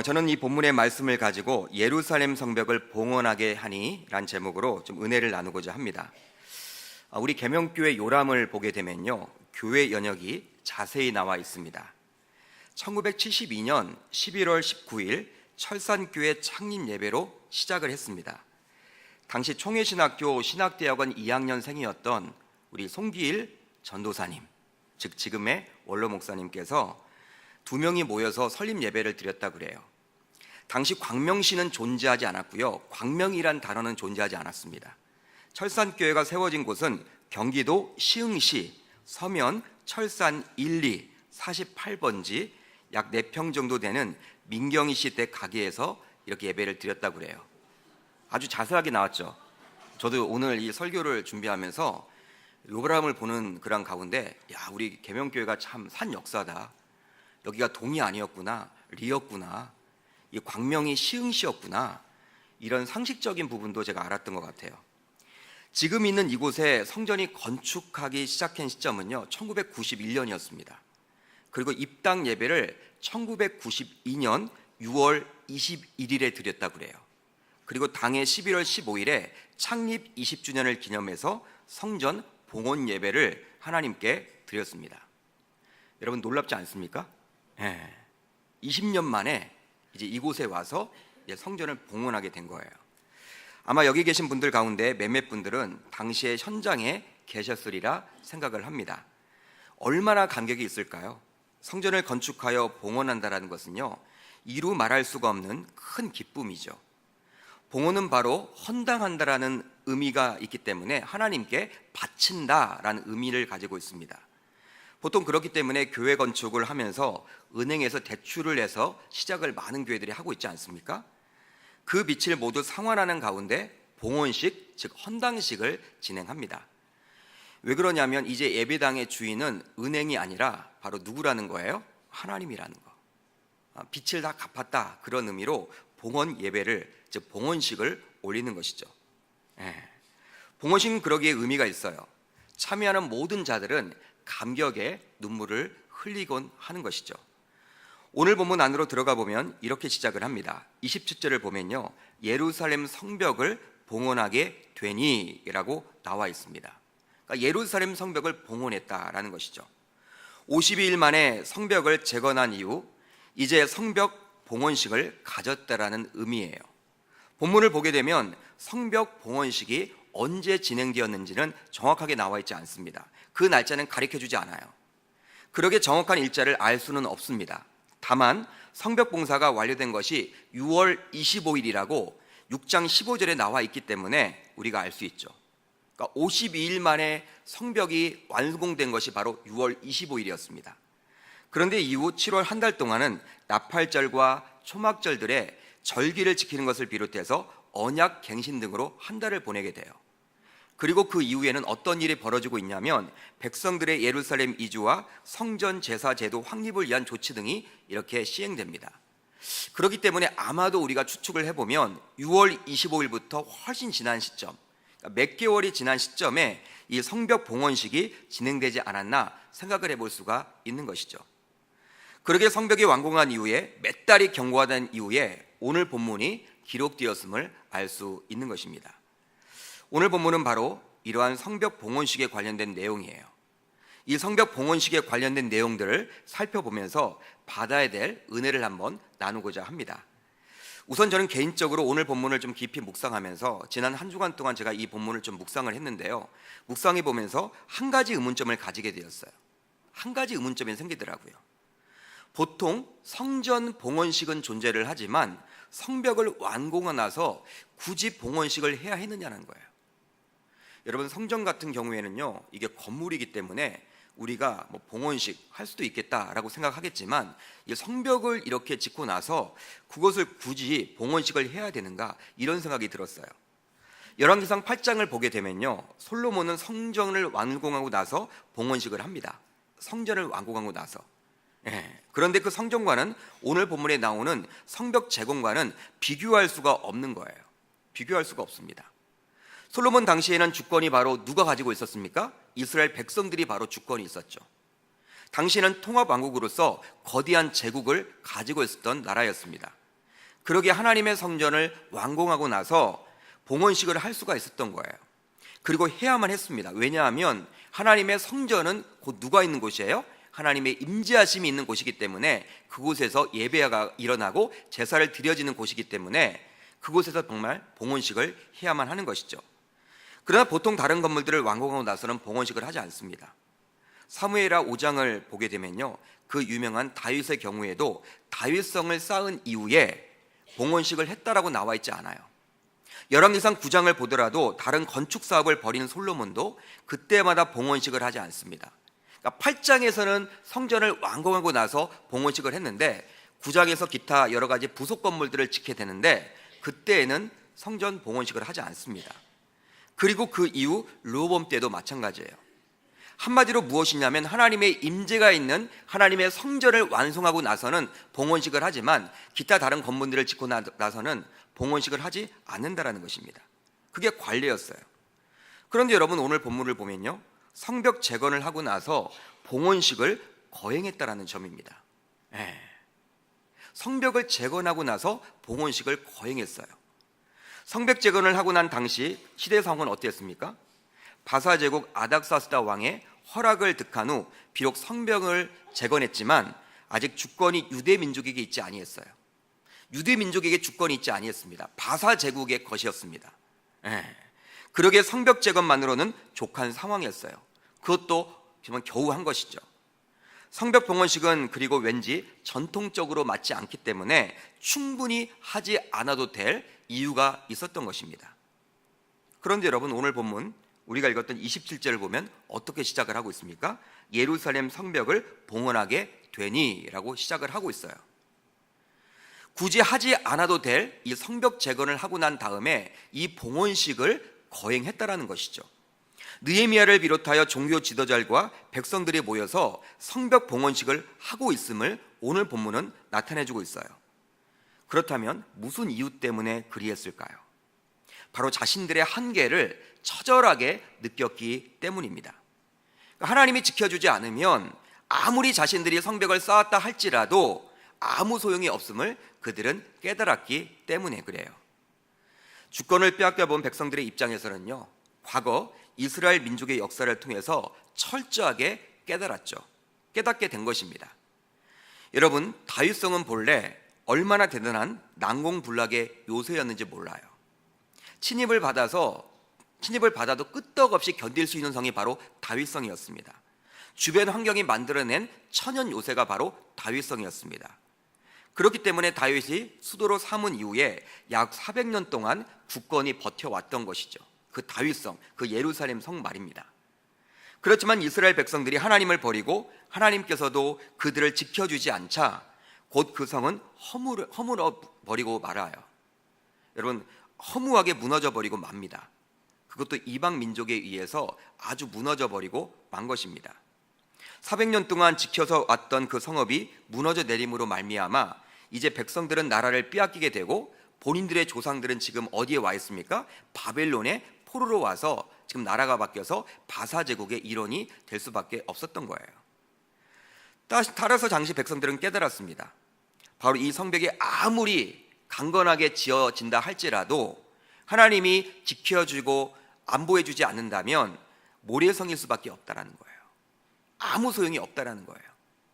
저는 이 본문의 말씀을 가지고 예루살렘 성벽을 봉헌하게 하니 란 제목으로 좀 은혜를 나누고자 합니다. 우리 계명교회 요람을 보게 되면요, 교회 연역이 자세히 나와 있습니다. 1972년 11월 19일 철산교회 창립 예배로 시작을 했습니다. 당시 총회신학교 신학대학원 2학년생이었던 우리 송기일 전도사님, 즉 지금의 원로 목사님께서 두 명이 모여서 설립 예배를 드렸다 그래요. 당시 광명시는 존재하지 않았고요, 광명이란 단어는 존재하지 않았습니다. 철산교회가 세워진 곳은 경기도 시흥시 서면 철산 1, 2, 48번지 약 4평 정도 되는 민경희 시대 가게에서 이렇게 예배를 드렸다고 그래요. 아주 자세하게 나왔죠. 저도 오늘 이 설교를 준비하면서 요람을 보는 그런 가운데, 야, 우리 계명교회가 참 산 역사다. 여기가 동이 아니었구나, 리였구나, 이 광명이 시흥시였구나, 이런 상식적인 부분도 제가 알았던 것 같아요. 지금 있는 이곳에 성전이 건축하기 시작한 시점은요 1991년이었습니다. 그리고 입당 예배를 1992년 6월 21일에 드렸다고 그래요. 그리고 당해 11월 15일에 창립 20주년을 기념해서 성전 봉헌 예배를 하나님께 드렸습니다. 여러분 놀랍지 않습니까? 20년 만에 이제 이곳에 와서 이제 성전을 봉헌하게 된 거예요. 아마 여기 계신 분들 가운데 몇몇 분들은 당시에 현장에 계셨으리라 생각을 합니다. 얼마나 감격이 있을까요? 성전을 건축하여 봉헌한다는 것은요, 이루 말할 수가 없는 큰 기쁨이죠. 봉헌은 바로 헌당한다라는 의미가 있기 때문에 하나님께 바친다라는 의미를 가지고 있습니다. 보통 그렇기 때문에 교회 건축을 하면서 은행에서 대출을 해서 시작을 많은 교회들이 하고 있지 않습니까? 그 빛을 모두 상환하는 가운데 봉헌식, 즉 헌당식을 진행합니다. 왜 그러냐면 이제 예배당의 주인은 은행이 아니라 바로 누구라는 거예요? 하나님이라는 거. 빛을 다 갚았다, 그런 의미로 봉헌 예배를, 즉 봉헌식을 올리는 것이죠. 봉헌식은 그러기에 의미가 있어요. 참여하는 모든 자들은 감격의 눈물을 흘리곤 하는 것이죠. 오늘 본문 안으로 들어가 보면 이렇게 시작을 합니다. 27절을 보면요, 예루살렘 성벽을 봉헌하게 되니 라고 나와 있습니다. 그러니까 예루살렘 성벽을 봉헌했다라는 것이죠. 52일 만에 성벽을 재건한 이후 이제 성벽 봉헌식을 가졌다라는 의미예요. 본문을 보게 되면 성벽 봉헌식이 언제 진행되었는지는 정확하게 나와 있지 않습니다. 그 날짜는 가르쳐주지 않아요. 그러게 정확한 일자를 알 수는 없습니다. 다만 성벽 봉사가 완료된 것이 6월 25일이라고 6장 15절에 나와 있기 때문에 우리가 알 수 있죠. 그러니까 52일 만에 성벽이 완공된 것이 바로 6월 25일이었습니다. 그런데 이후 7월 한 달 동안은 나팔절과 초막절들의 절기를 지키는 것을 비롯해서 언약 갱신 등으로 한 달을 보내게 돼요. 그리고 그 이후에는 어떤 일이 벌어지고 있냐면 백성들의 예루살렘 이주와 성전 제사 제도 확립을 위한 조치 등이 이렇게 시행됩니다. 그렇기 때문에 아마도 우리가 추측을 해보면 6월 25일부터 훨씬 지난 시점, 몇 개월이 지난 시점에 이 성벽 봉헌식이 진행되지 않았나 생각을 해볼 수가 있는 것이죠. 그러게 성벽이 완공한 이후에 몇 달이 경과된 이후에 오늘 본문이 기록되었음을 알 수 있는 것입니다. 오늘 본문은 바로 이러한 성벽 봉헌식에 관련된 내용이에요. 이 성벽 봉헌식에 관련된 내용들을 살펴보면서 받아야 될 은혜를 한번 나누고자 합니다. 우선 저는 개인적으로 오늘 본문을 좀 깊이 묵상하면서 지난 한 주간 동안 제가 이 본문을 좀 묵상을 했는데요, 묵상해 보면서 한 가지 의문점을 가지게 되었어요. 한 가지 의문점이 생기더라고요. 보통 성전 봉헌식은 존재를 하지만 성벽을 완공하고 나서 굳이 봉헌식을 해야 했느냐는 거예요. 여러분, 성전 같은 경우에는요, 이게 건물이기 때문에 우리가 뭐 봉헌식 할 수도 있겠다라고 생각하겠지만, 이 성벽을 이렇게 짓고 나서 그것을 굳이 봉헌식을 해야 되는가, 이런 생각이 들었어요. 열왕기상 8장을 보게 되면요, 솔로몬은 성전을 완공하고 나서 봉헌식을 합니다. 성전을 완공하고 나서. 그런데 그 성전과는 오늘 본문에 나오는 성벽 재건과는 비교할 수가 없는 거예요. 비교할 수가 없습니다. 솔로몬 당시에는 주권이 바로 누가 가지고 있었습니까? 이스라엘 백성들이 바로 주권이 있었죠. 당시에는 통합왕국으로서 거대한 제국을 가지고 있었던 나라였습니다. 그러기에 하나님의 성전을 완공하고 나서 봉헌식을 할 수가 있었던 거예요. 그리고 해야만 했습니다. 왜냐하면 하나님의 성전은 곧 누가 있는 곳이에요? 하나님의 임재하심이 있는 곳이기 때문에 그곳에서 예배가 일어나고 제사를 드려지는 곳이기 때문에 그곳에서 정말 봉헌식을 해야만 하는 것이죠. 그러나 보통 다른 건물들을 완공하고 나서는 봉헌식을 하지 않습니다. 사무엘하 5장을 보게 되면요, 그 유명한 다윗의 경우에도 다윗성을 쌓은 이후에 봉헌식을 했다라고 나와 있지 않아요. 열왕기상 9장을 보더라도 다른 건축 사업을 벌이는 솔로몬도 그때마다 봉헌식을 하지 않습니다. 그러니까 8장에서는 성전을 완공하고 나서 봉헌식을 했는데 9장에서 기타 여러 가지 부속 건물들을 짓게 되는데 그때에는 성전 봉헌식을 하지 않습니다. 그리고 그 이후 르호보암 때도 마찬가지예요. 한마디로 무엇이냐면 하나님의 임재가 있는 하나님의 성전을 완성하고 나서는 봉헌식을 하지만 기타 다른 건물들을 짓고 나서는 봉헌식을 하지 않는다라는 것입니다. 그게 관례였어요. 그런데 여러분, 오늘 본문을 보면요, 성벽 재건을 하고 나서 봉헌식을 거행했다라는 점입니다. 성벽을 재건하고 나서 봉헌식을 거행했어요. 성벽 재건을 하고 난 당시 시대 상황은 어땠습니까? 바사 제국 아닥사스다 왕의 허락을 득한 후 비록 성벽을 재건했지만 아직 주권이 유대 민족에게 있지 아니했어요. 유대 민족에게 주권이 있지 아니했습니다. 바사 제국의 것이었습니다. 그러기에 성벽 재건만으로는 족한 상황이었어요. 그것도 정말 겨우 한 것이죠. 성벽 봉헌식은 그리고 왠지 전통적으로 맞지 않기 때문에 충분히 하지 않아도 될 이유가 있었던 것입니다. 그런데 여러분, 오늘 본문 우리가 읽었던 27절을 보면 어떻게 시작을 하고 있습니까? 예루살렘 성벽을 봉헌하게 되니라고 시작을 하고 있어요. 굳이 하지 않아도 될 이 성벽 재건을 하고 난 다음에 이 봉헌식을 거행했다라는 것이죠. 느헤미야를 비롯하여 종교 지도자들과 백성들이 모여서 성벽 봉헌식을 하고 있음을 오늘 본문은 나타내주고 있어요. 그렇다면 무슨 이유 때문에 그리했을까요? 바로 자신들의 한계를 처절하게 느꼈기 때문입니다. 하나님이 지켜주지 않으면 아무리 자신들이 성벽을 쌓았다 할지라도 아무 소용이 없음을 그들은 깨달았기 때문에 그래요. 주권을 빼앗겨 본 백성들의 입장에서는요, 과거 이스라엘 민족의 역사를 통해서 철저하게 깨닫게 된 것입니다. 여러분, 다윗성은 본래 얼마나 대단한 난공불락의 요새였는지 몰라요. 침입을 받아도 끄떡없이 견딜 수 있는 성이 바로 다윗성이었습니다. 주변 환경이 만들어낸 천연 요새가 바로 다윗성이었습니다. 그렇기 때문에 다윗이 수도로 삼은 이후에 약 400년 동안 굳건히 버텨왔던 것이죠. 그 다윗성, 그 예루살렘 성 말입니다. 그렇지만 이스라엘 백성들이 하나님을 버리고 하나님께서도 그들을 지켜주지 않자 곧 그 성은 허물어 버리고 말아요. 여러분, 허무하게 무너져 버리고 맙니다. 그것도 이방 민족에 의해서 아주 무너져 버리고 만 것입니다. 400년 동안 지켜서 왔던 그 성읍이 무너져 내림으로 말미암아 이제 백성들은 나라를 빼앗기게 되고 본인들의 조상들은 지금 어디에 와 있습니까? 바벨론의 포로로 와서 지금 나라가 바뀌어서 바사 제국의 일원이 될 수밖에 없었던 거예요. 따라서 당시 백성들은 깨달았습니다. 바로 이 성벽이 아무리 강건하게 지어진다 할지라도 하나님이 지켜주고 안보해주지 않는다면 모래성일 수밖에 없다라는 거예요. 아무 소용이 없다라는 거예요.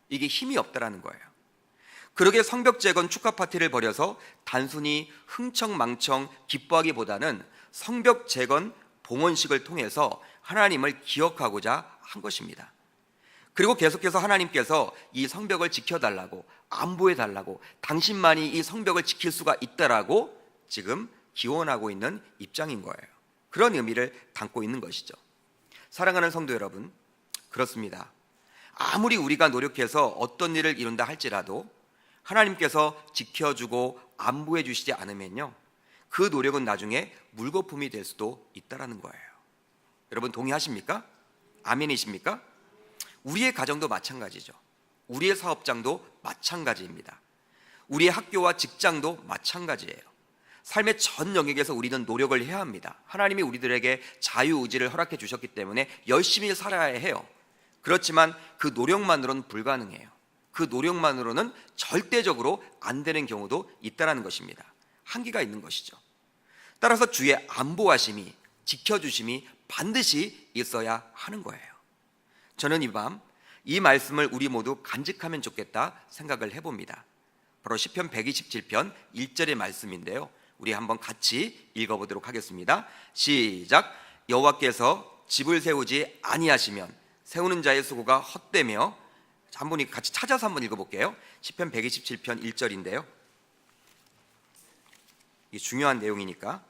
이게 힘이 없다라는 거예요. 그러게 성벽 재건 축하 파티를 벌여서 단순히 흥청망청 기뻐하기보다는 성벽 재건 봉헌식을 통해서 하나님을 기억하고자 한 것입니다. 그리고 계속해서 하나님께서 이 성벽을 지켜달라고, 안보해달라고, 당신만이 이 성벽을 지킬 수가 있다라고 지금 기원하고 있는 입장인 거예요. 그런 의미를 담고 있는 것이죠. 사랑하는 성도 여러분, 그렇습니다. 아무리 우리가 노력해서 어떤 일을 이룬다 할지라도 하나님께서 지켜주고 안보해 주시지 않으면요, 그 노력은 나중에 물거품이 될 수도 있다라는 거예요. 여러분 동의하십니까? 아멘이십니까? 우리의 가정도 마찬가지죠. 우리의 사업장도 마찬가지입니다. 우리의 학교와 직장도 마찬가지예요. 삶의 전 영역에서 우리는 노력을 해야 합니다. 하나님이 우리들에게 자유의지를 허락해 주셨기 때문에 열심히 살아야 해요. 그렇지만 그 노력만으로는 불가능해요. 그 노력만으로는 절대적으로 안 되는 경우도 있다는 것입니다. 한계가 있는 것이죠. 따라서 주의 안보하심이, 지켜주심이 반드시 있어야 하는 거예요. 저는 이 밤 이 말씀을 우리 모두 간직하면 좋겠다 생각을 해봅니다. 바로 시편 127편 1절의 말씀인데요, 우리 한번 같이 읽어보도록 하겠습니다. 시작. 여호와께서 집을 세우지 아니하시면 세우는 자의 수고가 헛되며. 한 분이 같이 찾아서 한번 읽어볼게요. 시편 127편 1절인데요, 이게 중요한 내용이니까,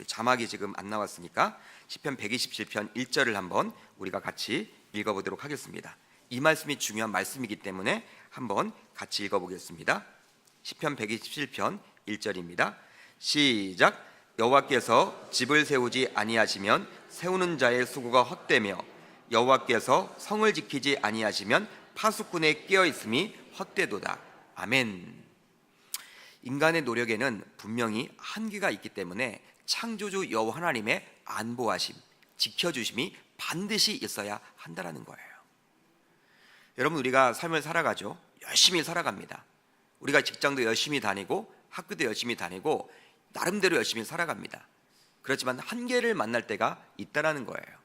자막이 지금 안 나왔으니까 시편 127편 1절을 한번 우리가 같이 읽어보도록 하겠습니다. 이 말씀이 중요한 말씀이기 때문에 한번 같이 읽어보겠습니다. 시편 127편 1절입니다. 시작. 여호와께서 집을 세우지 아니하시면 세우는 자의 수고가 헛되며 여호와께서 성을 지키지 아니하시면 파수꾼의 깨어 있음이 헛되도다. 아멘. 인간의 노력에는 분명히 한계가 있기 때문에 창조주 여호와 하나님의 안보하심, 지켜주심이 반드시 있어야 한다는 거예요. 여러분, 우리가 삶을 살아가죠. 열심히 살아갑니다. 우리가 직장도 열심히 다니고 학교도 열심히 다니고 나름대로 열심히 살아갑니다. 그렇지만 한계를 만날 때가 있다는 거예요.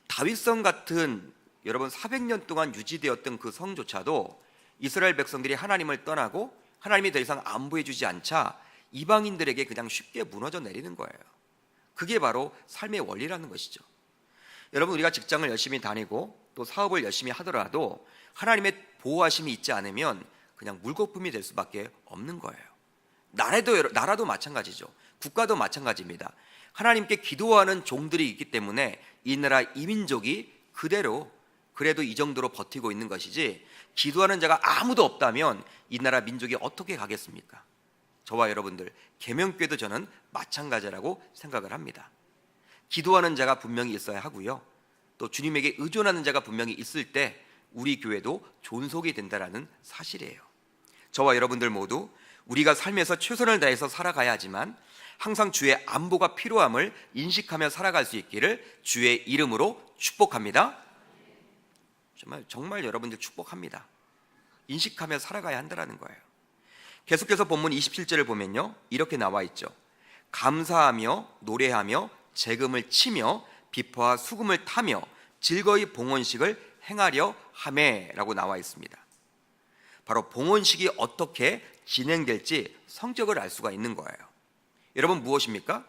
다윗성 같은, 여러분, 400년 동안 유지되었던 그 성조차도 이스라엘 백성들이 하나님을 떠나고 하나님이 더 이상 안보해주지 않자 이방인들에게 그냥 쉽게 무너져 내리는 거예요. 그게 바로 삶의 원리라는 것이죠. 여러분, 우리가 직장을 열심히 다니고 또 사업을 열심히 하더라도 하나님의 보호하심이 있지 않으면 그냥 물거품이 될 수밖에 없는 거예요. 나라도 마찬가지죠. 국가도 마찬가지입니다. 하나님께 기도하는 종들이 있기 때문에 이 나라 이 민족이 그래도 이 정도로 버티고 있는 것이지, 기도하는 자가 아무도 없다면 이 나라 민족이 어떻게 가겠습니까? 저와 여러분들, 계명교회도 저는 마찬가지라고 생각을 합니다. 기도하는 자가 분명히 있어야 하고요, 또 주님에게 의존하는 자가 분명히 있을 때 우리 교회도 존속이 된다는 사실이에요. 저와 여러분들 모두 우리가 삶에서 최선을 다해서 살아가야 하지만 항상 주의 안보가 필요함을 인식하며 살아갈 수 있기를 주의 이름으로 축복합니다. 정말 여러분들 축복합니다. 인식하며 살아가야 한다는 거예요. 계속해서 본문 27절을 보면요, 이렇게 나와 있죠. 감사하며 노래하며 재금을 치며 비포와 수금을 타며 즐거이 봉헌식을 행하려 하매라고 나와 있습니다. 바로 봉헌식이 어떻게 진행될지 성격을 알 수가 있는 거예요. 여러분, 무엇입니까?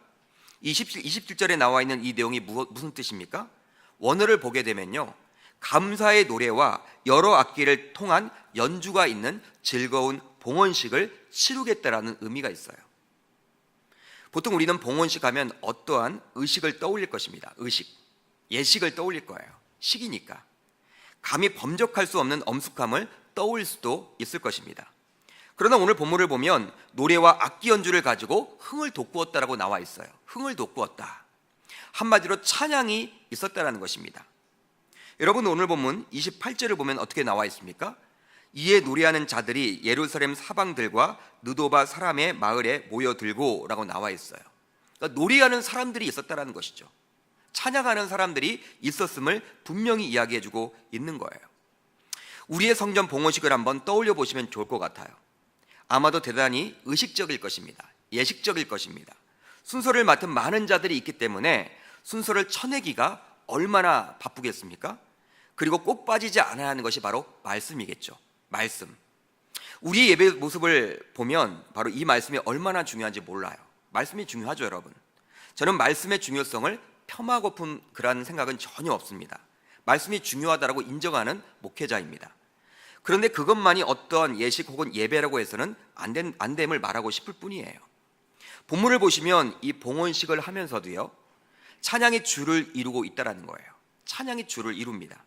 27절에 나와 있는 이 내용이 무슨 뜻입니까? 원어를 보게 되면요, 감사의 노래와 여러 악기를 통한 연주가 있는 즐거운 봉헌식을 치르겠다라는 의미가 있어요. 보통 우리는 봉헌식 하면 어떠한 의식을 떠올릴 것입니다. 예식을 떠올릴 거예요. 식이니까 감히 범접할 수 없는 엄숙함을 떠올릴 수도 있을 것입니다. 그러나 오늘 본문을 보면 노래와 악기 연주를 가지고 흥을 돋구었다라고 나와 있어요. 흥을 돋구었다. 한마디로 찬양이 있었다라는 것입니다. 여러분, 오늘 본문 28절을 보면 어떻게 나와 있습니까? 이에 노래하는 자들이 예루살렘 사방들과 느도바 사람의 마을에 모여들고 라고 나와 있어요. 그러니까 노래하는 사람들이 있었다라는 것이죠. 찬양하는 사람들이 있었음을 분명히 이야기해주고 있는 거예요. 우리의 성전 봉헌식을 한번 떠올려 보시면 좋을 것 같아요. 아마도 대단히 의식적일 것입니다. 예식적일 것입니다. 순서를 맡은 많은 자들이 있기 때문에 순서를 쳐내기가 얼마나 바쁘겠습니까? 그리고 꼭 빠지지 않아야 하는 것이 바로 말씀이겠죠. 말씀. 우리의 예배 모습을 보면 바로 이 말씀이 얼마나 중요한지 몰라요. 말씀이 중요하죠, 여러분. 저는 말씀의 중요성을 폄하고픈 그런 생각은 전혀 없습니다. 말씀이 중요하다고 인정하는 목회자입니다. 그런데 그것만이 어떠한 예식 혹은 예배라고 해서는 안 됨을 말하고 싶을 뿐이에요. 본문을 보시면 이 봉헌식을 하면서도요, 찬양의 줄을 이루고 있다는 거예요. 찬양의 줄을 이룹니다.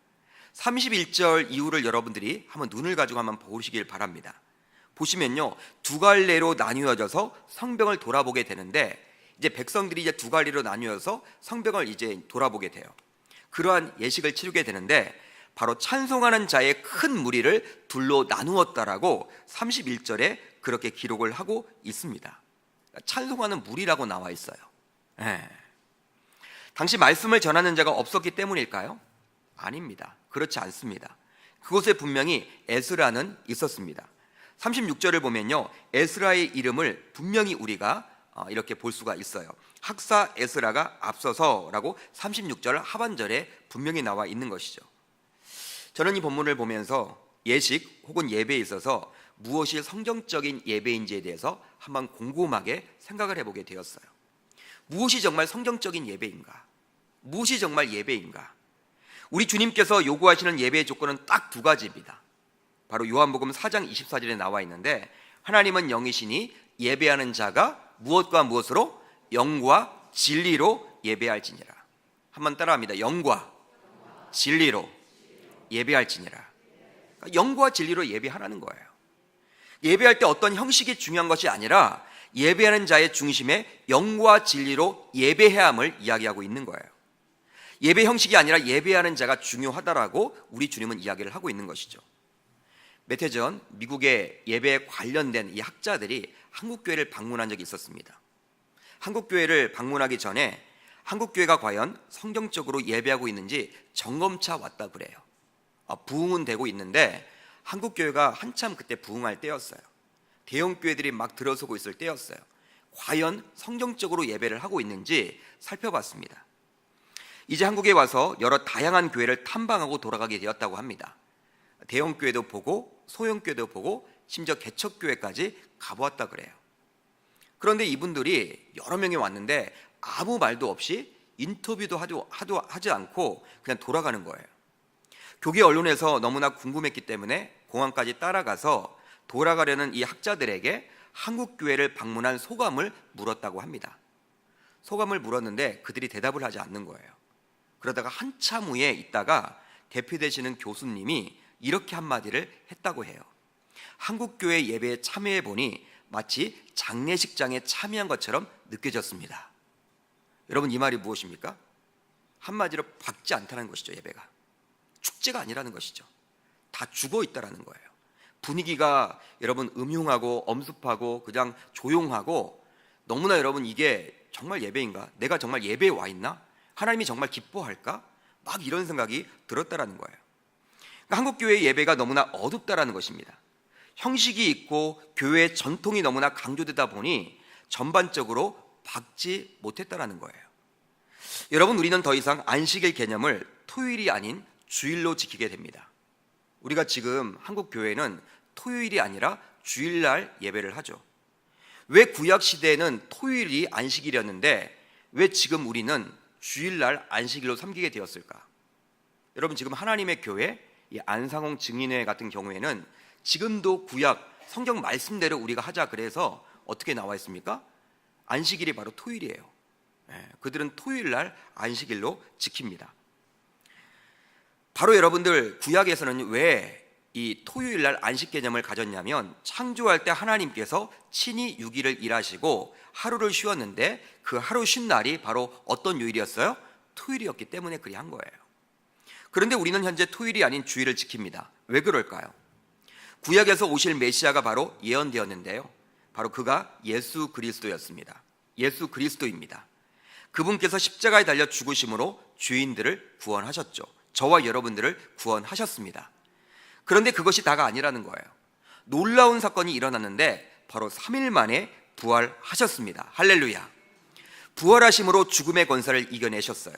31절 이후를 여러분들이 한번 눈을 가지고 한번 보시길 바랍니다. 보시면요, 두 갈래로 나뉘어져서 성벽을 돌아보게 되는데, 이제 백성들이 이제 두 갈래로 나뉘어서 성벽을 이제 돌아보게 돼요. 그러한 예식을 치르게 되는데, 바로 찬송하는 자의 큰 무리를 둘로 나누었다라고 31절에 그렇게 기록을 하고 있습니다. 찬송하는 무리라고 나와 있어요. 당시 말씀을 전하는 자가 없었기 때문일까요? 아닙니다. 그렇지 않습니다. 그곳에 분명히 에스라는 있었습니다. 36절을 보면요, 에스라의 이름을 분명히 우리가 이렇게 볼 수가 있어요. 학사 에스라가 앞서서라고 36절 하반절에 분명히 나와 있는 것이죠. 저는 이 본문을 보면서 예식 혹은 예배에 있어서 무엇이 성경적인 예배인지에 대해서 한번 곰곰하게 생각을 해보게 되었어요. 무엇이 정말 성경적인 예배인가? 무엇이 정말 예배인가? 우리 주님께서 요구하시는 예배의 조건은 딱 두 가지입니다. 바로 요한복음 4장 24절에 나와 있는데, 하나님은 영이시니 예배하는 자가 무엇과 무엇으로? 영과 진리로 예배할지니라. 한번 따라합니다. 영과 진리로 예배할지니라. 그러니까 영과 진리로 예배하라는 거예요. 예배할 때 어떤 형식이 중요한 것이 아니라 예배하는 자의 중심에 영과 진리로 예배해야 함을 이야기하고 있는 거예요. 예배 형식이 아니라 예배하는 자가 중요하다라고 우리 주님은 이야기를 하고 있는 것이죠. 몇 해 전 미국의 예배에 관련된 이 학자들이 한국교회를 방문한 적이 있었습니다. 한국교회를 방문하기 전에 한국교회가 과연 성경적으로 예배하고 있는지 점검차 왔다 그래요. 부흥은 되고 있는데 한국교회가 한참 그때 부흥할 때였어요. 대형교회들이 막 들어서고 있을 때였어요. 과연 성경적으로 예배를 하고 있는지 살펴봤습니다. 이제 한국에 와서 여러 다양한 교회를 탐방하고 돌아가게 되었다고 합니다. 대형교회도 보고 소형교회도 보고 심지어 개척교회까지 가보았다 그래요. 그런데 이분들이 여러 명이 왔는데 아무 말도 없이 인터뷰도 하지 않고 그냥 돌아가는 거예요. 교계 언론에서 너무나 궁금했기 때문에 공항까지 따라가서 돌아가려는 이 학자들에게 한국교회를 방문한 소감을 물었다고 합니다. 소감을 물었는데 그들이 대답을 하지 않는 거예요. 그러다가 한참 후에 있다가 대표되시는 교수님이 이렇게 한마디를 했다고 해요. 한국교회 예배에 참여해 보니 마치 장례식장에 참여한 것처럼 느껴졌습니다. 여러분, 이 말이 무엇입니까? 한마디로 밝지 않다는 것이죠. 예배가 축제가 아니라는 것이죠. 다 죽어 있다라는 거예요. 분위기가 여러분 음흉하고 엄습하고 그냥 조용하고, 너무나 여러분 이게 정말 예배인가? 내가 정말 예배에 와 있나? 하나님이 정말 기뻐할까? 막 이런 생각이 들었다라는 거예요. 그러니까 한국교회의 예배가 너무나 어둡다라는 것입니다. 형식이 있고 교회의 전통이 너무나 강조되다 보니 전반적으로 박지 못했다라는 거예요. 여러분, 우리는 더 이상 안식일 개념을 토요일이 아닌 주일로 지키게 됩니다. 우리가 지금 한국 교회는 토요일이 아니라 주일날 예배를 하죠. 왜 구약 시대에는 토요일이 안식일이었는데 왜 지금 우리는 주일날 안식일로 섬기게 되었을까? 여러분, 지금 하나님의 교회, 이 안상홍 증인회 같은 경우에는 지금도 구약 성경 말씀대로 우리가 하자 그래서 어떻게 나와 있습니까? 안식일이 바로 토요일이에요. 그들은 토요일날 안식일로 지킵니다. 바로 여러분들, 구약에서는 왜 이 토요일날 안식 개념을 가졌냐면, 창조할 때 하나님께서 친히 6일을 일하시고 하루를 쉬었는데 그 하루 쉰 날이 바로 어떤 요일이었어요? 토요일이었기 때문에 그리 한 거예요. 그런데 우리는 현재 토요일이 아닌 주일을 지킵니다. 왜 그럴까요? 구약에서 오실 메시아가 바로 예언되었는데요, 바로 그가 예수 그리스도였습니다. 예수 그리스도입니다. 그분께서 십자가에 달려 죽으심으로 죄인들을 구원하셨죠. 저와 여러분들을 구원하셨습니다. 그런데 그것이 다가 아니라는 거예요. 놀라운 사건이 일어났는데 바로 3일 만에 부활하셨습니다. 할렐루야. 부활하심으로 죽음의 권세를 이겨내셨어요.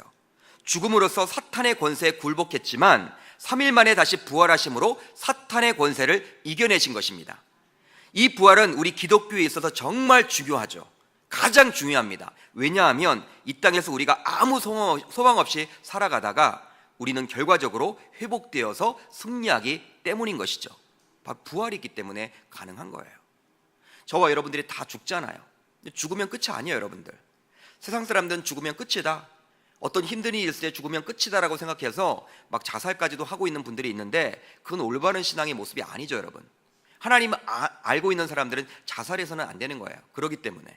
죽음으로써 사탄의 권세에 굴복했지만 3일 만에 다시 부활하심으로 사탄의 권세를 이겨내신 것입니다. 이 부활은 우리 기독교에 있어서 정말 중요하죠. 가장 중요합니다. 왜냐하면 이 땅에서 우리가 아무 소망 없이 살아가다가 우리는 결과적으로 회복되어서 승리하기 때문인 것이죠. 바로 부활이 있기 때문에 가능한 거예요. 저와 여러분들이 다 죽잖아요. 죽으면 끝이 아니에요. 여러분들, 세상 사람들은 죽으면 끝이다, 어떤 힘든 일이 있을 때 죽으면 끝이다라고 생각해서 막 자살까지도 하고 있는 분들이 있는데 그건 올바른 신앙의 모습이 아니죠. 여러분, 하나님을 알고 있는 사람들은 자살해서는 안 되는 거예요. 그렇기 때문에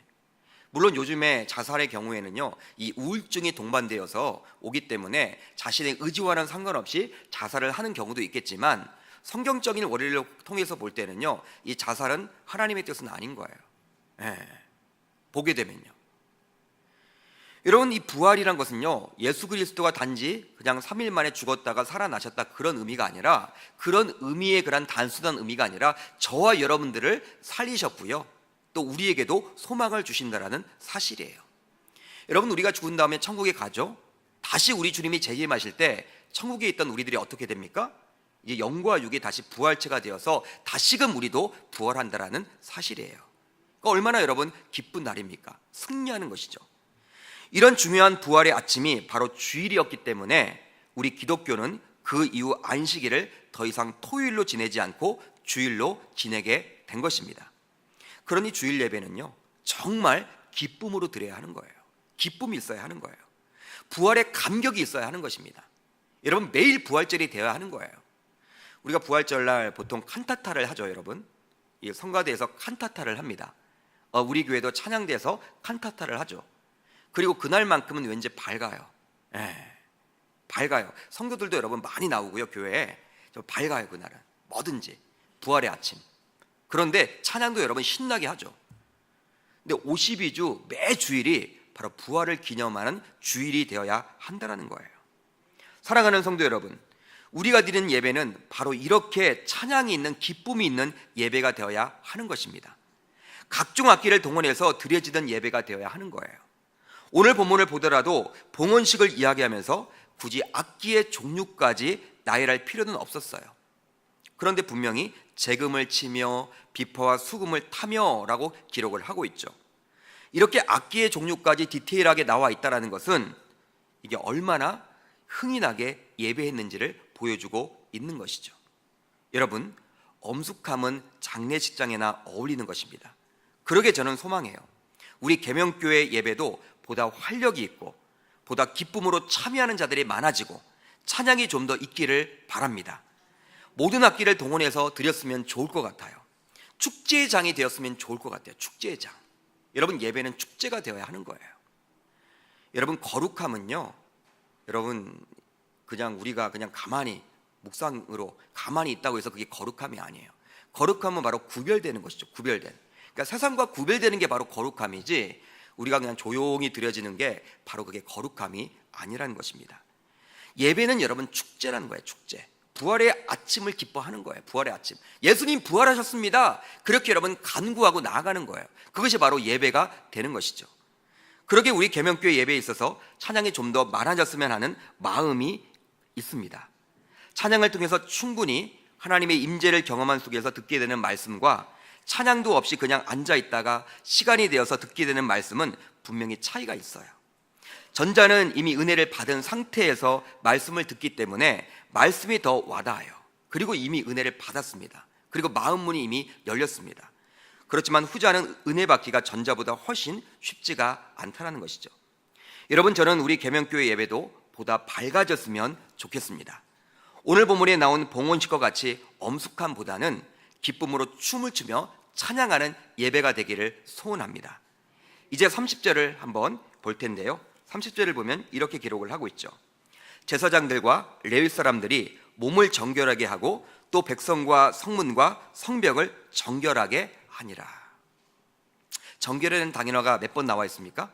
물론 요즘에 자살의 경우에는요, 이 우울증이 동반되어서 오기 때문에 자신의 의지와는 상관없이 자살을 하는 경우도 있겠지만, 성경적인 원리를 통해서 볼 때는요, 이 자살은 하나님의 뜻은 아닌 거예요. 보게 되면요. 여러분, 이 부활이란 것은요, 예수 그리스도가 단지 그냥 3일 만에 죽었다가 살아나셨다 그런 의미가 아니라, 그런 의미의 그런 단순한 의미가 아니라 저와 여러분들을 살리셨고요, 또 우리에게도 소망을 주신다라는 사실이에요. 여러분, 우리가 죽은 다음에 천국에 가죠. 다시 우리 주님이 재림하실 때 천국에 있던 우리들이 어떻게 됩니까? 이제 영과 육이 다시 부활체가 되어서 다시금 우리도 부활한다라는 사실이에요. 그러니까 얼마나 여러분 기쁜 날입니까? 승리하는 것이죠. 이런 중요한 부활의 아침이 바로 주일이었기 때문에 우리 기독교는 그 이후 안식일을 더 이상 토요일로 지내지 않고 주일로 지내게 된 것입니다. 그러니 주일 예배는요, 정말 기쁨으로 드려야 하는 거예요. 기쁨이 있어야 하는 거예요. 부활의 감격이 있어야 하는 것입니다. 여러분, 매일 부활절이 되어야 하는 거예요. 우리가 부활절날 보통 칸타타를 하죠. 여러분, 이 성가대에서 칸타타를 합니다. 우리 교회도 찬양대에서 칸타타를 하죠. 그리고 그날만큼은 왠지 밝아요. 밝아요. 성도들도 여러분 많이 나오고요, 교회에. 밝아요. 그날은 뭐든지 부활의 아침. 그런데 찬양도 여러분 신나게 하죠. 근데 52주 매 주일이 바로 부활을 기념하는 주일이 되어야 한다는 거예요. 사랑하는 성도 여러분, 우리가 드리는 예배는 바로 이렇게 찬양이 있는, 기쁨이 있는 예배가 되어야 하는 것입니다. 각종 악기를 동원해서 드려지던 예배가 되어야 하는 거예요. 오늘 본문을 보더라도 봉헌식을 이야기하면서 굳이 악기의 종류까지 나열할 필요는 없었어요. 그런데 분명히 재금을 치며 비파와 수금을 타며 라고 기록을 하고 있죠. 이렇게 악기의 종류까지 디테일하게 나와 있다는 것은 이게 얼마나 흥이 나게 예배했는지를 보여주고 있는 것이죠. 여러분, 엄숙함은 장례식장에나 어울리는 것입니다. 그러게 저는 소망해요. 우리 계명교회 예배도 보다 활력이 있고 보다 기쁨으로 참여하는 자들이 많아지고 찬양이 좀 더 있기를 바랍니다. 모든 악기를 동원해서 드렸으면 좋을 것 같아요. 축제의 장이 되었으면 좋을 것 같아요. 축제의 장. 여러분, 예배는 축제가 되어야 하는 거예요. 여러분, 거룩함은요, 여러분 그냥 우리가 그냥 가만히 묵상으로 가만히 있다고 해서 그게 거룩함이 아니에요. 거룩함은 바로 구별되는 것이죠. 구별된. 그러니까 세상과 구별되는 게 바로 거룩함이지, 우리가 그냥 조용히 드려지는 게 바로 그게 거룩함이 아니라는 것입니다. 예배는 여러분 축제라는 거예요. 축제. 부활의 아침을 기뻐하는 거예요. 부활의 아침. 예수님 부활하셨습니다. 그렇게 여러분 간구하고 나아가는 거예요. 그것이 바로 예배가 되는 것이죠. 그러게 우리 계명교회 예배에 있어서 찬양이 좀 더 많아졌으면 하는 마음이 있습니다. 찬양을 통해서 충분히 하나님의 임재를 경험한 속에서 듣게 되는 말씀과 찬양도 없이 그냥 앉아 있다가 시간이 되어서 듣게 되는 말씀은 분명히 차이가 있어요. 전자는 이미 은혜를 받은 상태에서 말씀을 듣기 때문에 말씀이 더 와닿아요. 그리고 이미 은혜를 받았습니다. 그리고 마음 문이 이미 열렸습니다. 그렇지만 후자는 은혜 받기가 전자보다 훨씬 쉽지가 않다는 것이죠. 여러분, 저는 우리 계명교회 예배도 보다 밝아졌으면 좋겠습니다. 오늘 본문에 나온 봉헌식과 같이 엄숙함보다는 기쁨으로 춤을 추며 찬양하는 예배가 되기를 소원합니다. 이제 30절을 한번 볼 텐데요, 30절을 보면 이렇게 기록을 하고 있죠. 제사장들과 레위 사람들이 몸을 정결하게 하고 또 백성과 성문과 성벽을 정결하게 하니라. 정결이라는 단어가 몇 번 나와 있습니까?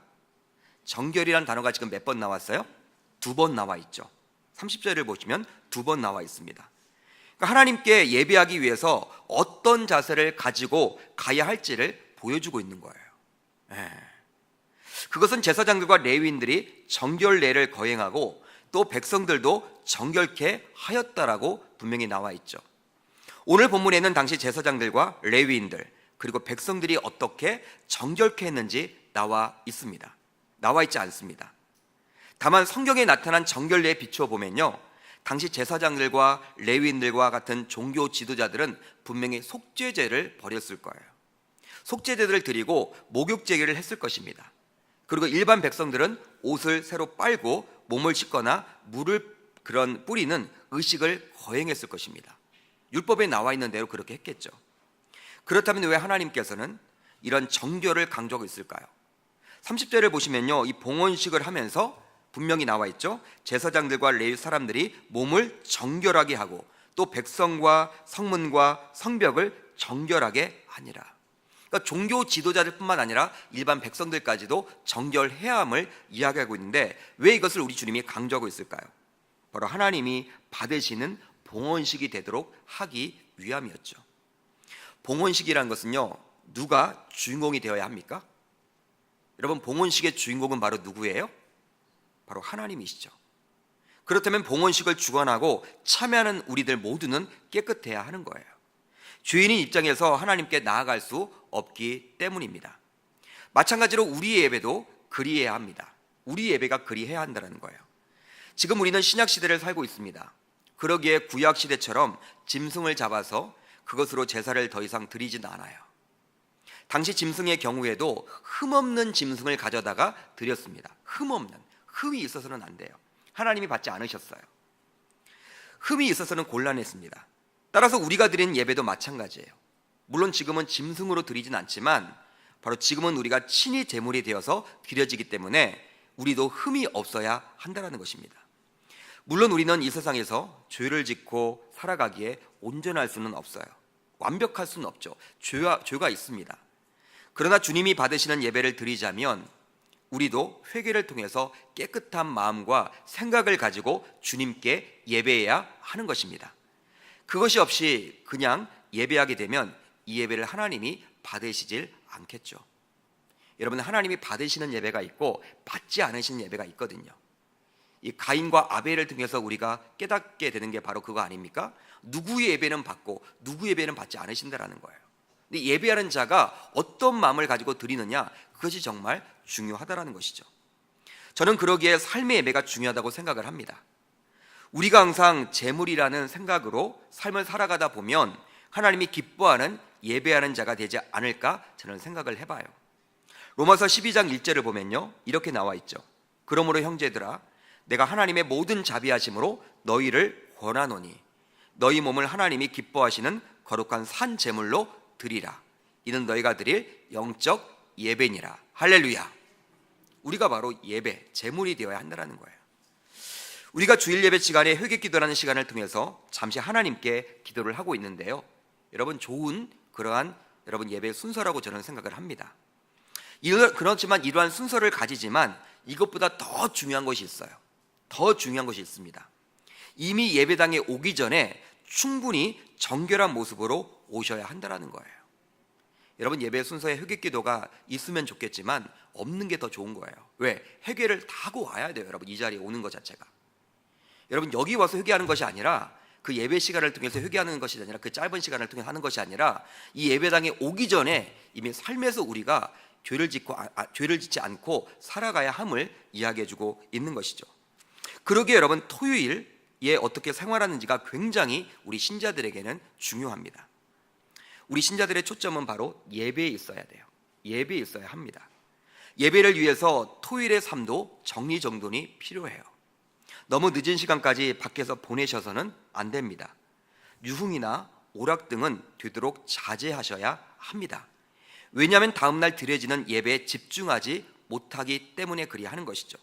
정결이라는 단어가 지금 몇 번 나왔어요? 2번 나와 있죠. 30절을 보시면 2번 나와 있습니다. 그러니까 하나님께 예배하기 위해서 어떤 자세를 가지고 가야 할지를 보여주고 있는 거예요. 그것은 제사장들과 레위인들이 정결례를 거행하고 또 백성들도 정결케 하였다라고 분명히 나와 있죠. 오늘 본문에는 당시 제사장들과 레위인들 그리고 백성들이 어떻게 정결케 했는지 나와 있습니다. 나와 있지 않습니다. 다만 성경에 나타난 정결례에 비추어 보면요, 당시 제사장들과 레위인들과 같은 종교 지도자들은 분명히 속죄제를 벌였을 거예요. 속죄제들을 드리고 목욕제기를 했을 것입니다. 그리고 일반 백성들은 옷을 새로 빨고 몸을 씻거나 물을 뿌리는 의식을 거행했을 것입니다. 율법에 나와 있는 대로 그렇게 했겠죠. 그렇다면 왜 하나님께서는 이런 정결을 강조하고 있을까요? 30절을 보시면요, 이 봉헌식을 하면서 분명히 나와 있죠. 제사장들과 레위 사람들이 몸을 정결하게 하고 또 백성과 성문과 성벽을 정결하게 하니라. 그러니까 그러니까 종교 지도자들뿐만 아니라 일반 백성들까지도 정결해야 함을 이야기하고 있는데 왜 이것을 우리 주님이 강조하고 있을까요? 바로 하나님이 받으시는 봉헌식이 되도록 하기 위함이었죠. 봉헌식이라는 것은요, 누가 주인공이 되어야 합니까? 여러분, 봉헌식의 주인공은 바로 누구예요? 바로 하나님이시죠. 그렇다면 봉헌식을 주관하고 참여하는 우리들 모두는 깨끗해야 하는 거예요. 죄인인 입장에서 하나님께 나아갈 수 없기 때문입니다. 마찬가지로 우리의 예배도 그리해야 합니다. 우리 예배가 그리해야 한다는 거예요. 지금 우리는 신약 시대를 살고 있습니다. 그러기에 구약 시대처럼 짐승을 잡아서 그것으로 제사를 더 이상 드리진 않아요. 당시 짐승의 경우에도 흠없는 짐승을 가져다가 드렸습니다. 흠없는, 흠이 있어서는 안 돼요. 하나님이 받지 않으셨어요. 흠이 있어서는 곤란했습니다. 따라서 우리가 드리는 예배도 마찬가지예요. 물론 지금은 짐승으로 드리진 않지만 바로 지금은 우리가 친히 제물이 되어서 드려지기 때문에 우리도 흠이 없어야 한다는 것입니다. 물론 우리는 이 세상에서 죄를 짓고 살아가기에 온전할 수는 없어요. 완벽할 수는 없죠. 죄가 있습니다. 그러나 주님이 받으시는 예배를 드리자면 우리도 회개를 통해서 깨끗한 마음과 생각을 가지고 주님께 예배해야 하는 것입니다. 그것이 없이 그냥 예배하게 되면 이 예배를 하나님이 받으시질 않겠죠. 여러분, 하나님이 받으시는 예배가 있고 받지 않으시는 예배가 있거든요. 이 가인과 아벨을 통해서 우리가 깨닫게 되는 게 바로 그거 아닙니까? 누구의 예배는 받고 누구의 예배는 받지 않으신다라는 거예요. 근데 예배하는 자가 어떤 마음을 가지고 드리느냐, 그것이 정말 중요하다라는 것이죠. 저는 그러기에 삶의 예배가 중요하다고 생각을 합니다. 우리가 항상 재물이라는 생각으로 삶을 살아가다 보면 하나님이 기뻐하는 예배하는 자가 되지 않을까 저는 생각을 해봐요. 로마서 12장 1절을 보면요, 이렇게 나와 있죠. 그러므로 형제들아, 내가 하나님의 모든 자비하심으로 너희를 권하노니 너희 몸을 하나님이 기뻐하시는 거룩한 산 제물로 드리라. 이는 너희가 드릴 영적 예배니라. 할렐루야. 우리가 바로 예배, 제물이 되어야 한다는 거예요. 우리가 주일 예배 시간에 회개 기도라는 시간을 통해서 잠시 하나님께 기도를 하고 있는데요, 여러분, 좋은 그러한 여러분 예배 순서라고 저는 생각을 합니다. 그렇지만 이러한 순서를 가지지만 이것보다 더 중요한 것이 있어요. 더 중요한 것이 있습니다. 이미 예배당에 오기 전에 충분히 정결한 모습으로 오셔야 한다는 거예요. 여러분, 예배 순서에 회개 기도가 있으면 좋겠지만 없는 게 더 좋은 거예요. 왜? 회개를 다 하고 와야 돼요. 여러분, 이 자리에 오는 것 자체가. 여러분, 여기 와서 회개하는 것이 아니라 그 예배 시간을 통해서 회개하는 것이 아니라 그 짧은 시간을 통해 하는 것이 아니라 이 예배당에 오기 전에 이미 삶에서 우리가 죄를 짓지 않고 살아가야 함을 이야기해주고 있는 것이죠. 그러기에 여러분, 토요일에 어떻게 생활하는지가 굉장히 우리 신자들에게는 중요합니다. 우리 신자들의 초점은 바로 예배에 있어야 돼요. 예배에 있어야 합니다. 예배를 위해서 토요일의 삶도 정리정돈이 필요해요. 너무 늦은 시간까지 밖에서 보내셔서는 안 됩니다. 유흥이나 오락 등은 되도록 자제하셔야 합니다. 왜냐하면 다음날 드려지는 예배에 집중하지 못하기 때문에 그리하는 것이죠.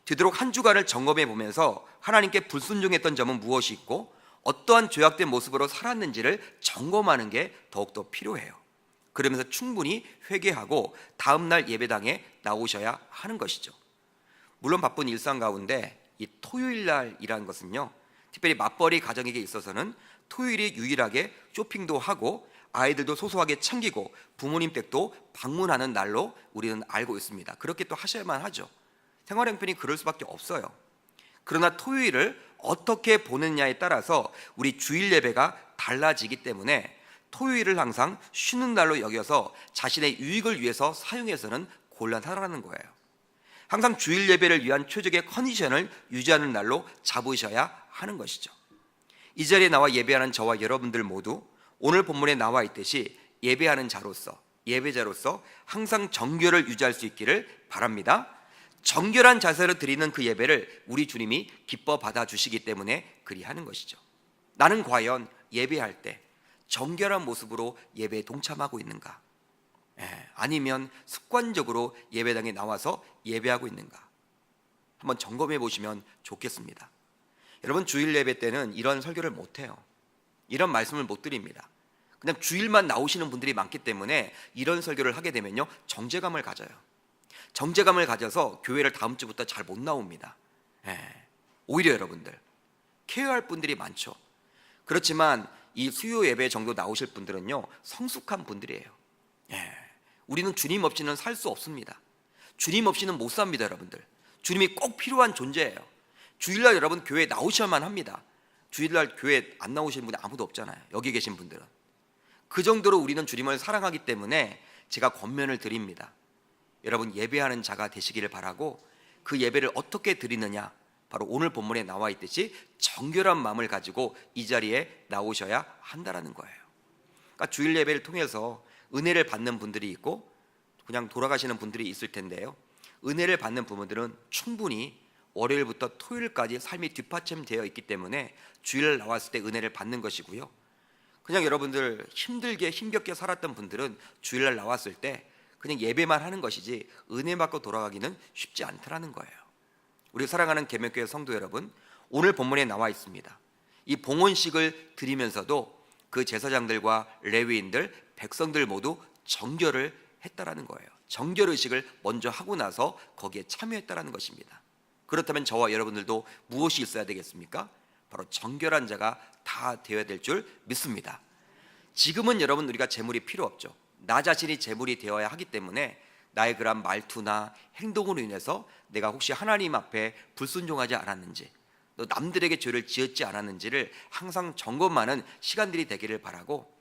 되도록 한 주간을 점검해 보면서 하나님께 불순종했던 점은 무엇이 있고 어떠한 죄악된 모습으로 살았는지를 점검하는 게 더욱더 필요해요. 그러면서 충분히 회개하고 다음날 예배당에 나오셔야 하는 것이죠. 물론 바쁜 일상 가운데 이 토요일날이라는 것은요, 특별히 맞벌이 가정에게 있어서는 토요일이 유일하게 쇼핑도 하고 아이들도 소소하게 챙기고 부모님 댁도 방문하는 날로 우리는 알고 있습니다. 그렇게 또 하셔야만 하죠. 생활 형편이 그럴 수밖에 없어요. 그러나 토요일을 어떻게 보느냐에 따라서 우리 주일 예배가 달라지기 때문에 토요일을 항상 쉬는 날로 여겨서 자신의 유익을 위해서 사용해서는 곤란하다는 거예요. 항상 주일 예배를 위한 최적의 컨디션을 유지하는 날로 잡으셔야 하는 것이죠. 이 자리에 나와 예배하는 저와 여러분들 모두 오늘 본문에 나와 있듯이 예배하는 자로서, 예배자로서 항상 정결을 유지할 수 있기를 바랍니다. 정결한 자세로 드리는 그 예배를 우리 주님이 기뻐 받아주시기 때문에 그리하는 것이죠. 나는 과연 예배할 때 정결한 모습으로 예배에 동참하고 있는가? 아니면 습관적으로 예배당에 나와서 예배하고 있는가? 한번 점검해 보시면 좋겠습니다. 여러분, 주일 예배 때는 이런 설교를 못해요. 이런 말씀을 못 드립니다. 그냥 주일만 나오시는 분들이 많기 때문에 이런 설교를 하게 되면요, 정죄감을 가져요. 정죄감을 가져서 교회를 다음 주부터 잘 못 나옵니다. 오히려 여러분들 케어할 분들이 많죠. 그렇지만 이 수요 예배 정도 나오실 분들은요, 성숙한 분들이에요. 우리는 주님 없이는 살 수 없습니다. 주님 없이는 못 삽니다, 여러분들. 주님이 꼭 필요한 존재예요. 주일날 여러분 교회 나오셔야만 합니다. 주일날 교회 안 나오시는 분이 아무도 없잖아요. 여기 계신 분들은. 그 정도로 우리는 주님을 사랑하기 때문에 제가 권면을 드립니다. 여러분 예배하는 자가 되시기를 바라고, 그 예배를 어떻게 드리느냐, 바로 오늘 본문에 나와 있듯이 정결한 마음을 가지고 이 자리에 나오셔야 한다라는 거예요. 그러니까 주일 예배를 통해서 은혜를 받는 분들이 있고 그냥 돌아가시는 분들이 있을 텐데요, 은혜를 받는 부모들은 충분히 월요일부터 토요일까지 삶이 뒷받침되어 있기 때문에 주일 나왔을 때 은혜를 받는 것이고요, 그냥 여러분들 힘들게 힘겹게 살았던 분들은 주일날 나왔을 때 그냥 예배만 하는 것이지 은혜 받고 돌아가기는 쉽지 않더라는 거예요. 우리 사랑하는 계명교회 성도 여러분, 오늘 본문에 나와 있습니다. 이 봉헌식을 드리면서도 그 제사장들과 레위인들, 백성들 모두 정결을 했다라는 거예요. 정결의식을 먼저 하고 나서 거기에 참여했다라는 것입니다. 그렇다면 저와 여러분들도 무엇이 있어야 되겠습니까? 바로 정결한 자가 다 되어야 될 줄 믿습니다. 지금은 여러분 우리가 재물이 필요 없죠. 나 자신이 재물이 되어야 하기 때문에 나의 그런 말투나 행동으로 인해서 내가 혹시 하나님 앞에 불순종하지 않았는지, 또 남들에게 죄를 지었지 않았는지를 항상 점검하는 시간들이 되기를 바라고,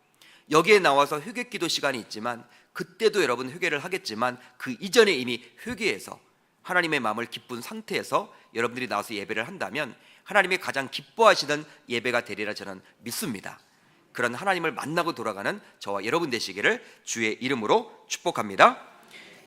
여기에 나와서 회개기도 시간이 있지만 그때도 여러분 회개를 하겠지만 그 이전에 이미 회개해서 하나님의 마음을 기쁜 상태에서 여러분들이 나와서 예배를 한다면 하나님이 가장 기뻐하시는 예배가 되리라 저는 믿습니다. 그런 하나님을 만나고 돌아가는 저와 여러분 되시기를 주의 이름으로 축복합니다.